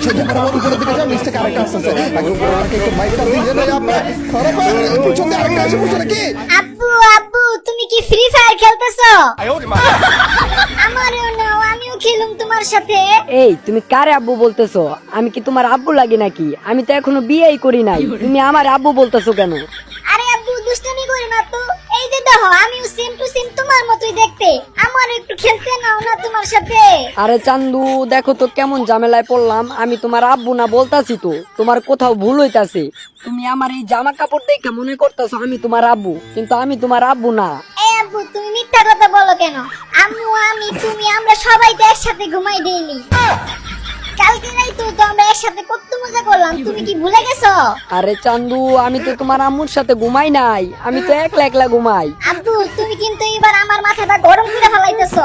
সেটা আমার উপরের দিকে যা মিস্টেক আরেকটা আসছে আগে উপরে আমাকে একটু মাইকটা দিয়ে দেয় আপনি খারাপ পিছন দিয়ে আরেকটা এসে বসে নাকি আব্বু আব্বু তুমি কি ফ্রি ফায়ার খেলতেছো? আমারও নাও, আমিও খেলুম তোমার সাথে। এই তুমি কারে আব্বু বলতেছো? আমি কি তোমার আব্বু লাগি নাকি? আমি তো এখনো বিয়েই করি নাই, তুমি আমার আব্বু বলতেছো কেন? আরে আব্বু দুষ্টামি করো না তো, এই যে দেখো আমিও সেম টু সেম তোমার মতোই দেখতে, আমার একটু খেলতে নাও না তোমার সাথে। আরে চান্দু দেখো তো কেমন ঝামেলায় পড়লাম, আমি তোমার আব্বু না বলতাছি তো, তোমার কোথাও ভুল হইতাছে। তুমি আমার এই জামা কাপড় দেখে মনে করতেছো আমি তোমার আব্বু, কিন্তু আমি তোমার আব্বু না। এই আব্বু তুমি মিথ্যা কথা বলো কেন? আম্মু আমি তুমি আমরা সবাই তো একসাথে ঘুমাই ডেইলি। কালকে রাতে তো আমরা একসাথে কত মজা করলাম, তুমি কি ভুলে গেছো? আরে চান্দু আমি তো তোমার আম্মুর সাথে ঘুমাই নাই, আমি তো একলা একলা ঘুমাই। আব্বু তুমি কিন্তু এবার আমার মাথাটা গরম করে ফেলাইতেছো।